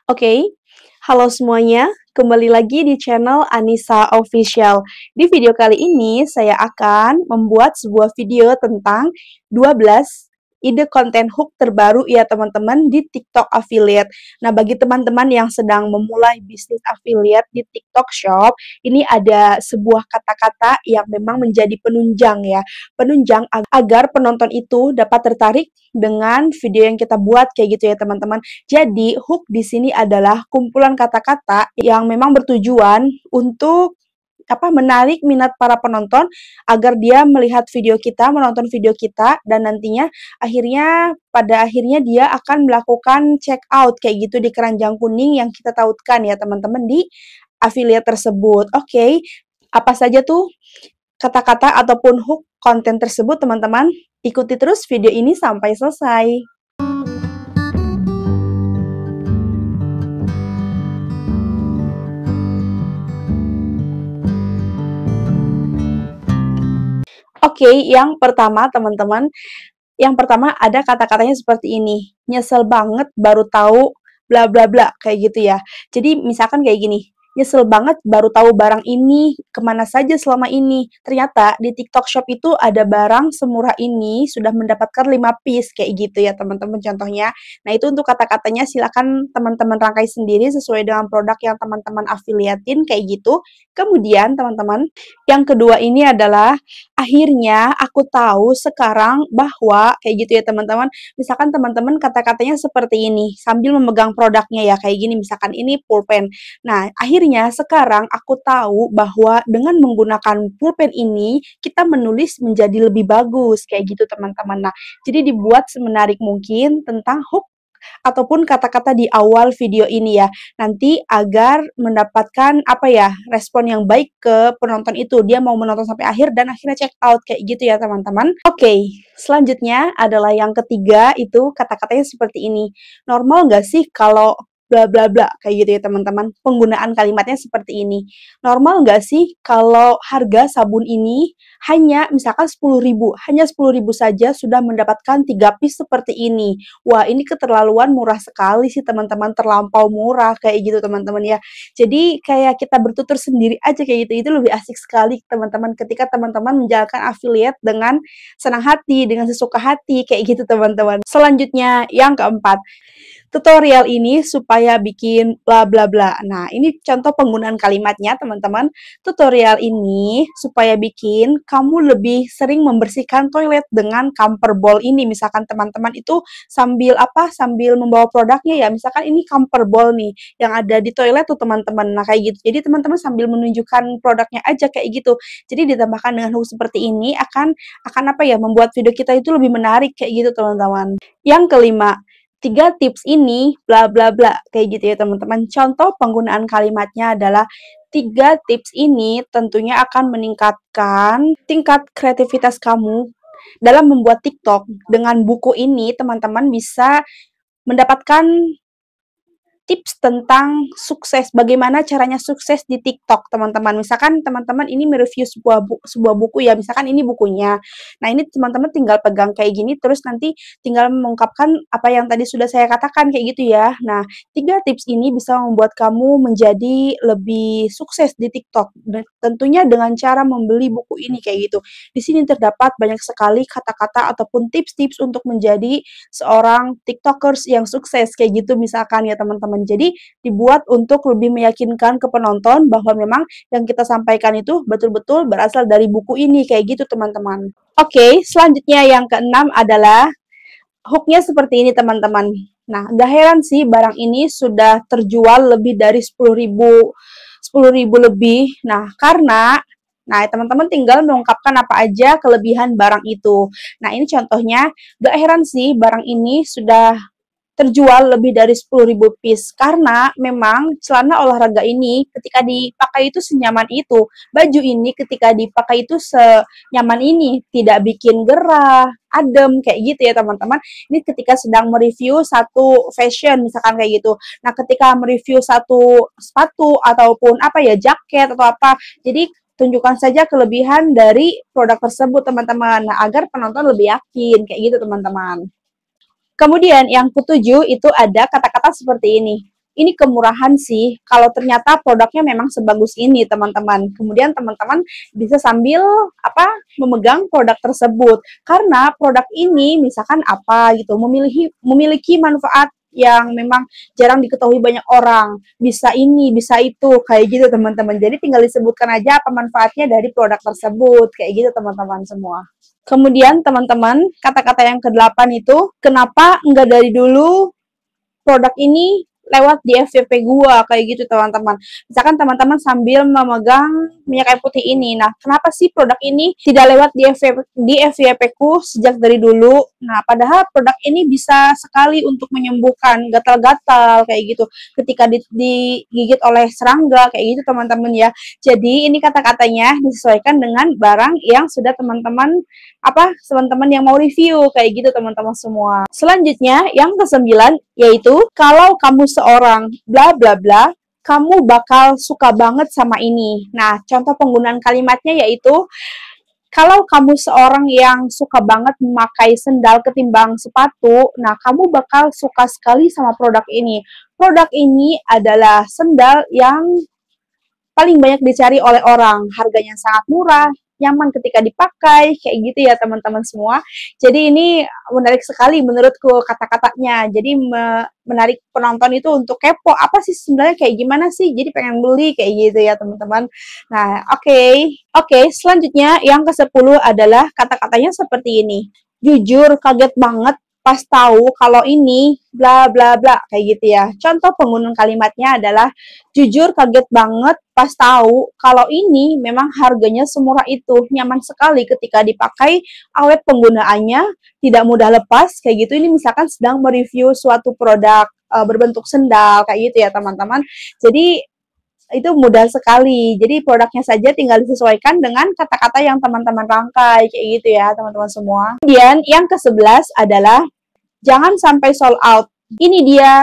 Oke, halo semuanya, kembali lagi di channel Anissa Official. Di video kali ini, saya akan membuat sebuah video tentang 12 ide konten hook terbaru ya teman-teman di TikTok Affiliate. Nah, bagi teman-teman yang sedang memulai bisnis affiliate di TikTok Shop, ini ada sebuah kata-kata yang memang menjadi penunjang ya. Penunjang agar penonton itu dapat tertarik dengan video yang kita buat kayak gitu ya teman-teman. Jadi, hook di sini adalah kumpulan kata-kata yang memang bertujuan untuk menarik minat para penonton agar dia melihat video kita, menonton video kita, dan nantinya pada akhirnya dia akan melakukan check out kayak gitu di keranjang kuning yang kita tautkan ya teman-teman di affiliate tersebut. Oke, apa saja tuh kata-kata ataupun hook konten tersebut teman-teman? Ikuti terus video ini sampai selesai. Oke, yang pertama teman-teman, yang pertama ada kata-katanya seperti ini, "Nyesel banget baru tahu bla bla bla," kayak gitu ya. Jadi misalkan kayak gini, "Nyesel banget baru tahu barang ini kemana saja selama ini. Ternyata di TikTok Shop itu ada barang semurah ini, sudah mendapatkan 5 piece," kayak gitu ya teman-teman contohnya. Nah itu untuk kata-katanya silakan teman-teman rangkai sendiri sesuai dengan produk yang teman-teman afiliatin kayak gitu. Kemudian teman-teman, yang kedua ini adalah akhirnya aku tahu sekarang bahwa kayak gitu ya teman-teman. Misalkan teman-teman kata-katanya seperti ini sambil memegang produknya ya kayak gini misalkan ini pulpen. Nah, akhirnya sekarang aku tahu bahwa dengan menggunakan pulpen ini kita menulis menjadi lebih bagus kayak gitu teman-teman. Nah, jadi dibuat semenarik mungkin tentang hook ataupun kata-kata di awal video ini ya. Nanti agar mendapatkan respon yang baik ke penonton itu. Dia mau menonton sampai akhir dan akhirnya check out kayak gitu ya teman-teman. Oke, selanjutnya adalah yang ketiga itu kata-katanya seperti ini. Normal nggak sih kalau bla bla bla kayak gitu ya teman-teman. Penggunaan kalimatnya seperti ini. Normal nggak sih kalau harga sabun ini hanya misalkan 10.000, hanya 10.000 saja sudah mendapatkan 3 piece seperti ini. Wah, ini keterlaluan murah sekali sih teman-teman, terlampau murah kayak gitu teman-teman ya. Jadi kayak kita bertutur sendiri aja kayak gitu, itu lebih asik sekali teman-teman ketika teman-teman menjalankan affiliate dengan senang hati, dengan sesuka hati kayak gitu teman-teman. Selanjutnya yang keempat, tutorial ini supaya bikin bla bla bla. Nah, ini contoh penggunaan kalimatnya, teman-teman. Tutorial ini supaya bikin kamu lebih sering membersihkan toilet dengan camper ball ini. Misalkan teman-teman itu sambil membawa produknya ya. Misalkan ini camper ball nih yang ada di toilet tuh teman-teman. Nah, kayak gitu. Jadi teman-teman sambil menunjukkan produknya aja kayak gitu. Jadi ditambahkan dengan hook seperti ini akan membuat video kita itu lebih menarik kayak gitu, teman-teman. Yang kelima, 3 tips ini bla bla bla kayak gitu ya teman-teman. Contoh penggunaan kalimatnya adalah 3 tips ini tentunya akan meningkatkan tingkat kreativitas kamu dalam membuat TikTok. Dengan buku ini teman-teman bisa mendapatkan tips tentang sukses, bagaimana caranya sukses di TikTok, teman-teman. Misalkan teman-teman ini mereview sebuah buku ya, misalkan ini bukunya. Nah, ini teman-teman tinggal pegang kayak gini, terus nanti tinggal mengungkapkan apa yang tadi sudah saya katakan kayak gitu ya. Nah, 3 tips ini bisa membuat kamu menjadi lebih sukses di TikTok. Dan tentunya dengan cara membeli buku ini kayak gitu. Di sini terdapat banyak sekali kata-kata ataupun tips-tips untuk menjadi seorang TikTokers yang sukses kayak gitu misalkan ya teman-teman. Jadi dibuat untuk lebih meyakinkan ke penonton bahwa memang yang kita sampaikan itu betul-betul berasal dari buku ini kayak gitu teman-teman. Oke, selanjutnya yang keenam adalah hooknya seperti ini teman-teman. Nah, gak heran sih barang ini sudah terjual lebih dari 10.000 lebih. Nah, teman-teman tinggal mengungkapkan apa aja kelebihan barang itu. Nah, ini contohnya, gak heran sih barang ini sudah terjual lebih dari 10.000 piece karena memang celana olahraga ini ketika dipakai itu senyaman itu, baju ini ketika dipakai itu senyaman ini, tidak bikin gerah, adem kayak gitu ya teman-teman. Ini ketika sedang mereview satu fashion misalkan kayak gitu. Nah, ketika mereview satu sepatu ataupun jaket atau apa. Jadi tunjukkan saja kelebihan dari produk tersebut teman-teman. Nah, agar penonton lebih yakin kayak gitu teman-teman. Kemudian yang ketujuh itu ada kata-kata seperti ini. ini kemurahan sih, kalau ternyata produknya memang sebagus ini, teman-teman. Kemudian teman-teman bisa sambil memegang produk tersebut. Karena produk ini misalkan gitu, memiliki manfaat yang memang jarang diketahui banyak orang. Bisa ini, bisa itu, kayak gitu, teman-teman. Jadi tinggal disebutkan aja apa manfaatnya dari produk tersebut, kayak gitu, teman-teman semua. Kemudian teman-teman, kata-kata yang ke-8 itu, kenapa enggak dari dulu produk ini lewat di FYP gua, kayak gitu, teman-teman. Misalkan teman-teman sambil memegang minyak kayu putih ini. Nah, kenapa sih produk ini tidak lewat di FYP ku sejak dari dulu? Nah, padahal produk ini bisa sekali untuk menyembuhkan gatal-gatal kayak gitu ketika digigit oleh serangga, kayak gitu, teman-teman ya. Jadi ini kata-katanya disesuaikan dengan barang yang sudah teman-teman yang mau review, kayak gitu, teman-teman semua. Selanjutnya yang ke-9 yaitu kalau kamu seorang bla bla bla, kamu bakal suka banget sama ini. Nah, contoh penggunaan kalimatnya yaitu kalau kamu seorang yang suka banget memakai sendal ketimbang sepatu, nah kamu bakal suka sekali sama produk ini. Produk ini adalah sendal yang paling banyak dicari oleh orang, harganya sangat murah, nyaman ketika dipakai, kayak gitu ya teman-teman semua. Jadi ini menarik sekali menurutku kata-katanya. Jadi menarik penonton itu untuk kepo, apa sih sebenarnya, kayak gimana sih, jadi pengen beli, kayak gitu ya teman-teman. Nah, oke, selanjutnya yang ke-10 adalah kata-katanya seperti ini. Jujur kaget banget pas tahu kalau ini bla bla bla, kayak gitu ya. Contoh penggunaan kalimatnya adalah jujur kaget banget pas tahu kalau ini memang harganya semurah itu, nyaman sekali ketika dipakai, awet penggunaannya, tidak mudah lepas, kayak gitu. Ini misalkan sedang mereview suatu produk berbentuk sendal, kayak gitu ya teman-teman. Jadi itu mudah sekali. Jadi produknya saja tinggal disesuaikan dengan kata-kata yang teman-teman rangkai, kayak gitu ya teman-teman semua. Kemudian yang ke-11 adalah jangan sampai sold out. Ini dia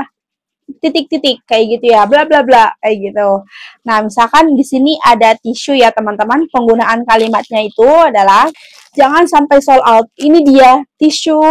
titik-titik kayak gitu ya, bla bla bla kayak gitu. Nah, misalkan di sini ada tisu ya teman-teman. Penggunaan kalimatnya itu adalah jangan sampai sold out. Ini dia tisu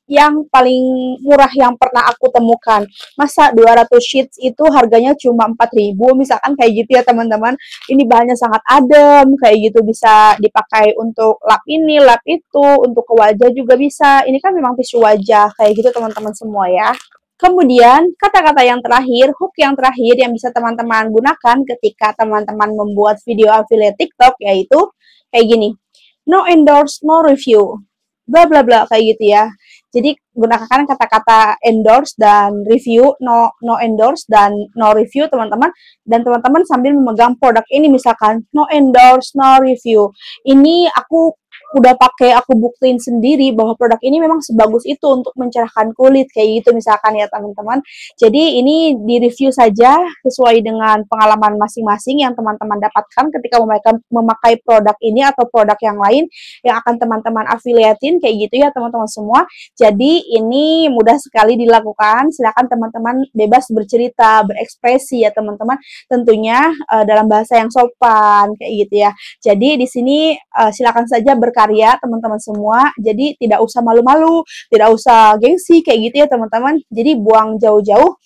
yang paling murah yang pernah aku temukan. Masa 200 sheets itu harganya cuma 4.000, misalkan kayak gitu ya teman-teman. Ini bahannya sangat adem, kayak gitu, bisa dipakai untuk lap ini, lap itu, untuk ke wajah juga bisa. Ini kan memang tisu wajah, kayak gitu teman-teman semua ya. Kemudian, kata-kata yang terakhir, hook yang terakhir yang bisa teman-teman gunakan ketika teman-teman membuat video affiliate TikTok, yaitu kayak gini. No endorse, no review. Bla bla bla, kayak gitu ya. Jadi gunakan kata-kata endorse dan review, no endorse dan no review teman-teman. Dan teman-teman sambil memegang produk ini, misalkan no endorse, no review. Ini aku udah pakai, aku buktiin sendiri bahwa produk ini memang sebagus itu untuk mencerahkan kulit, kayak gitu misalkan ya teman-teman. Jadi ini di-review saja sesuai dengan pengalaman masing-masing yang teman-teman dapatkan ketika memakai produk ini atau produk yang lain yang akan teman-teman affiliatein, kayak gitu ya teman-teman semua. Jadi ini mudah sekali dilakukan, silakan teman-teman bebas bercerita, berekspresi ya teman-teman, tentunya dalam bahasa yang sopan, kayak gitu ya. Jadi di sini silakan saja berkarya teman-teman semua. Jadi tidak usah malu-malu, tidak usah gengsi, kayak gitu ya teman-teman. Jadi buang jauh-jauh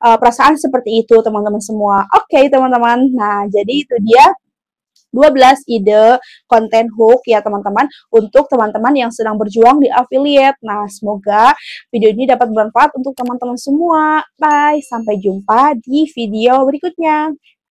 perasaan seperti itu teman-teman semua. Oke, teman-teman. Nah, jadi itu dia 12 ide konten hook ya teman-teman untuk teman-teman yang sedang berjuang di affiliate. Nah, semoga video ini dapat bermanfaat untuk teman-teman semua. Bye, sampai jumpa di video berikutnya.